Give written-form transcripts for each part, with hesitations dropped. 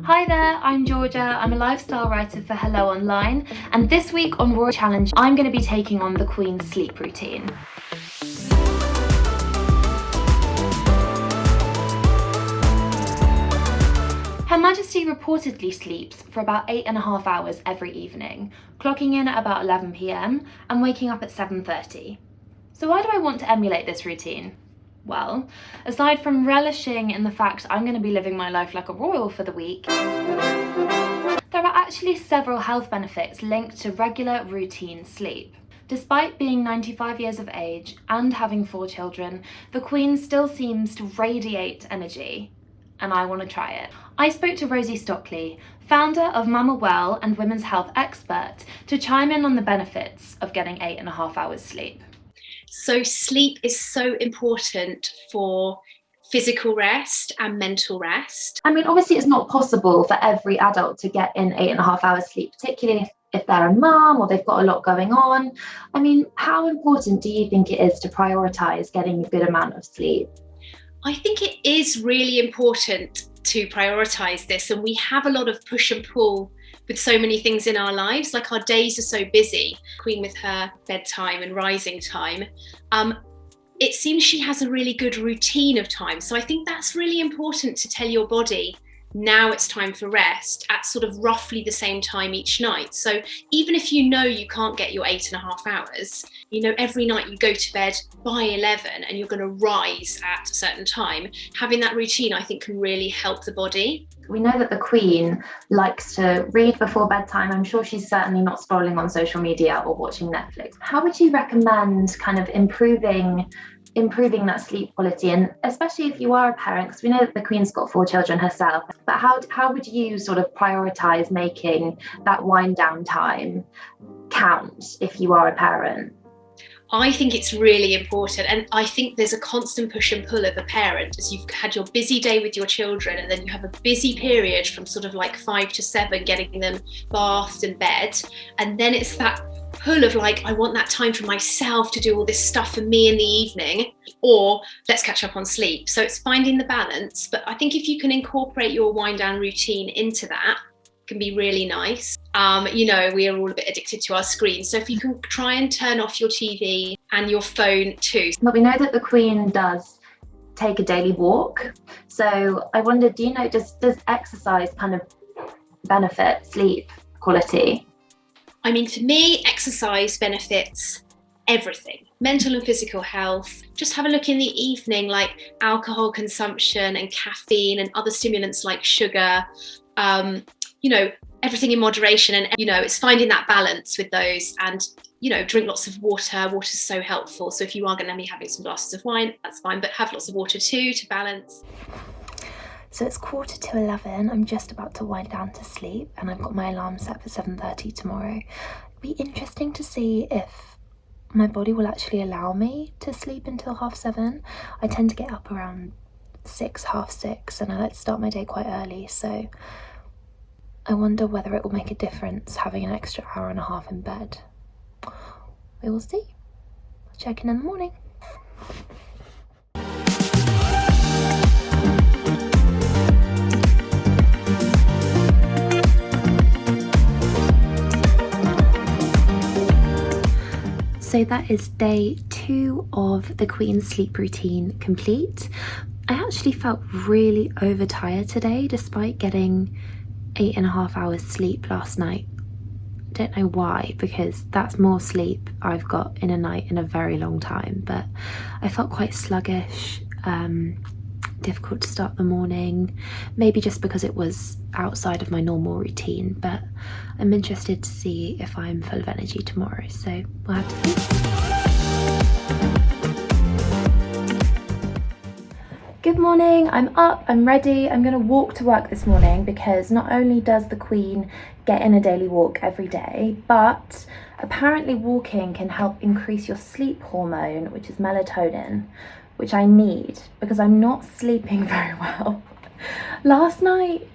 Hi there, I'm Georgia. I'm a lifestyle writer for Hello Online, and this week on Royal Challenge, I'm going to be taking on the Queen's sleep routine. Her Majesty reportedly sleeps for about 8.5 hours every evening, clocking in at about 11 p.m. and waking up at 7:30. So why do I want to emulate this routine? Well, aside from relishing in the fact I'm going to be living my life like a royal for the week, there are actually several health benefits linked to regular routine sleep. Despite being 95 years of age and having 4 children, the Queen still seems to radiate energy, and I want to try it. I spoke to Rosie Stockley, founder of Mama Well and Women's Health Expert, to chime in on the benefits of getting 8.5 hours sleep. So sleep is so important for physical rest and mental rest. I mean, obviously it's not possible for every adult to get in 8.5 hours sleep, particularly if they're a mum or they've got a lot going on. I mean, how important do you think it is to prioritise getting a good amount of sleep? I think it is really important to prioritise this, and we have a lot of push and pull with so many things in our lives. Like, our days are so busy. Queen with her bedtime and rising time, it seems she has a really good routine of time. So I think that's really important to tell your body, now it's time for rest at sort of roughly the same time each night. So even if you know you can't get your 8.5 hours, you know, every night you go to bed by 11 and you're going to rise at a certain time, having that routine, I think, can really help the body. We know that the Queen likes to read before bedtime. I'm sure she's certainly not scrolling on social media or watching Netflix. How would you recommend kind of improving that sleep quality, and especially if you are a parent, because we know that the Queen's got 4 children herself, but how would you sort of prioritize making that wind down time count if you are a parent? I think it's really important, and I think there's a constant push and pull of a parent as you've had your busy day with your children, and then you have a busy period from sort of like 5 to 7 getting them bathed and bed, and then it's that pull of like, I want that time for myself to do all this stuff for me in the evening, or let's catch up on sleep. So it's finding the balance, but I think if you can incorporate your wind down routine into that, it can be really nice. You know, we are all a bit addicted to our screens, so if you can try and turn off your TV and your phone too. But we know that the Queen does take a daily walk, so I wonder, do you know, does exercise kind of benefit sleep quality? I mean, to me, exercise benefits everything, mental and physical health. Just have a look in the evening, like alcohol consumption and caffeine and other stimulants like sugar, you know, everything in moderation. And, you know, it's finding that balance with those, and, you know, drink lots of water. Water is so helpful. So if you are going to be having some glasses of wine, that's fine, but have lots of water too to balance. So it's 11:15, I'm just about to wind down to sleep, and I've got my alarm set for 7:30 tomorrow. It'd be interesting to see if my body will actually allow me to sleep until 7:30. I tend to get up around 6, 6:30, and I like to start my day quite early, so I wonder whether it will make a difference having an extra hour and a half in bed. We will see. I'll check in the morning. So that is day 2 of the Queen's sleep routine complete. I actually felt really overtired today despite getting 8.5 hours sleep last night. I don't know why, because that's more sleep I've got in a night in a very long time, but I felt quite sluggish, difficult to start the morning, maybe just because it was outside of my normal routine, but I'm interested to see if I'm full of energy tomorrow, so we'll have to see. Good morning, I'm up, I'm ready. I'm going to walk to work this morning because not only does the Queen get in a daily walk every day, but apparently walking can help increase your sleep hormone, which is melatonin, which I need because I'm not sleeping very well. Last night,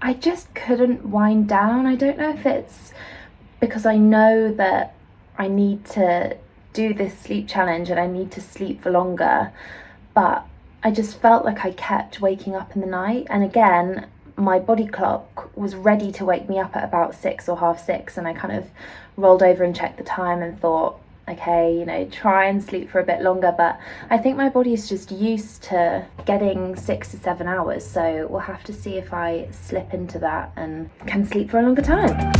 I just couldn't wind down. I don't know if it's because I know that I need to do this sleep challenge and I need to sleep for longer, but I just felt like I kept waking up in the night. And again, my body clock was ready to wake me up at about 6 or half 6, and I kind of rolled over and checked the time and thought, okay, you know, try and sleep for a bit longer, but I think my body's just used to getting 6 to 7 hours, so we'll have to see if I slip into that and can sleep for a longer time.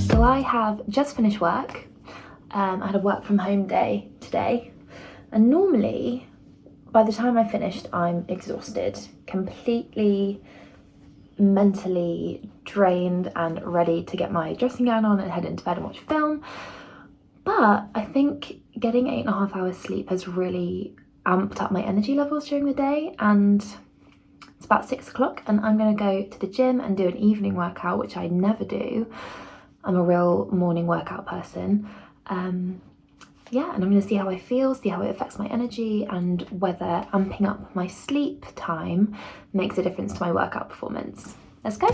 So I have just finished work. I had a work from home day today, and normally by the time I finished I'm exhausted, completely mentally drained and ready to get my dressing gown on and head into bed and watch a film. But I think getting 8.5 hours sleep has really amped up my energy levels during the day, and it's about 6 o'clock and I'm going to go to the gym and do an evening workout, which I never do. I'm a real morning workout person. Yeah, and I'm going to see how I feel, see how it affects my energy, and whether amping up my sleep time makes a difference to my workout performance. Let's go.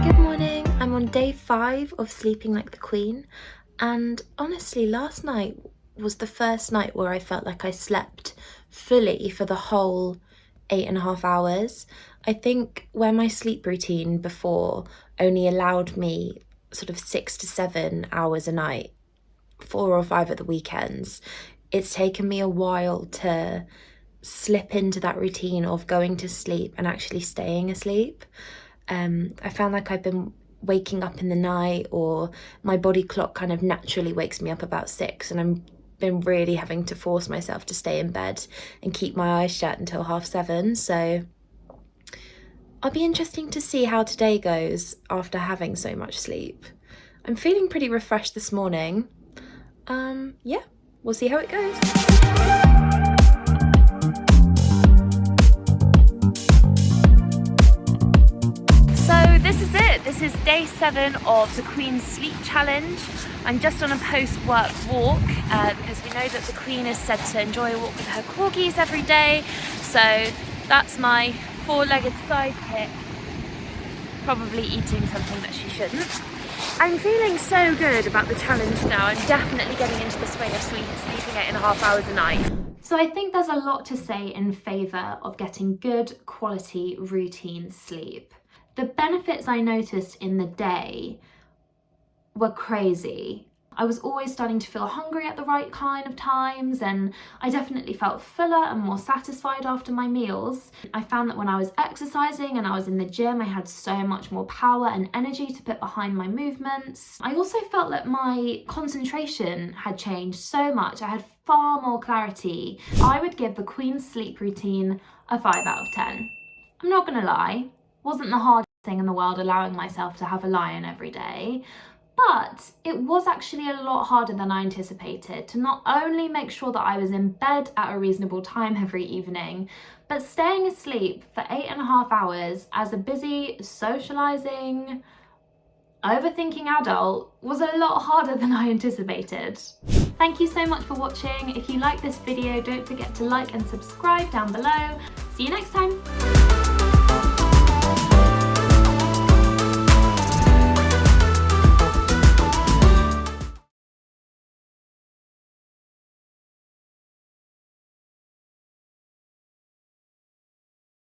Good morning. I'm on day 5 of sleeping like the Queen, and honestly, last night was the first night where I felt like I slept fully for the whole 8.5 hours. I think where my sleep routine before only allowed me sort of 6 to 7 hours a night, 4 or 5 at the weekends, it's taken me a while to slip into that routine of going to sleep and actually staying asleep. I found like I've been waking up in the night, or my body clock kind of naturally wakes me up about 6, and I'm been really having to force myself to stay in bed and keep my eyes shut until 6:30. So I'll be interesting to see how today goes after having so much sleep. I'm feeling pretty refreshed this morning. Yeah, we'll see how it goes. So this is it. This is day 7 of the Queen's Sleep Challenge. I'm just on a post-work walk because we know that the Queen is said to enjoy a walk with her corgis every day. So that's my 4-legged sidekick, probably eating something that she shouldn't. I'm feeling so good about the challenge now. I'm definitely getting into the swing of sleeping 8.5 hours a night. So I think there's a lot to say in favour of getting good quality routine sleep. The benefits I noticed in the day were crazy. I was always starting to feel hungry at the right kind of times, and I definitely felt fuller and more satisfied after my meals. I found that when I was exercising and I was in the gym, I had so much more power and energy to put behind my movements. I also felt that my concentration had changed so much. I had far more clarity. I would give the Queen's sleep routine a 5 out of 10. I'm not gonna lie, wasn't the hardest thing in the world allowing myself to have a lie-in every day. But it was actually a lot harder than I anticipated to not only make sure that I was in bed at a reasonable time every evening, but staying asleep for 8.5 hours as a busy, socialising, overthinking adult was a lot harder than I anticipated. Thank you so much for watching. If you like this video, don't forget to like and subscribe down below. See you next time.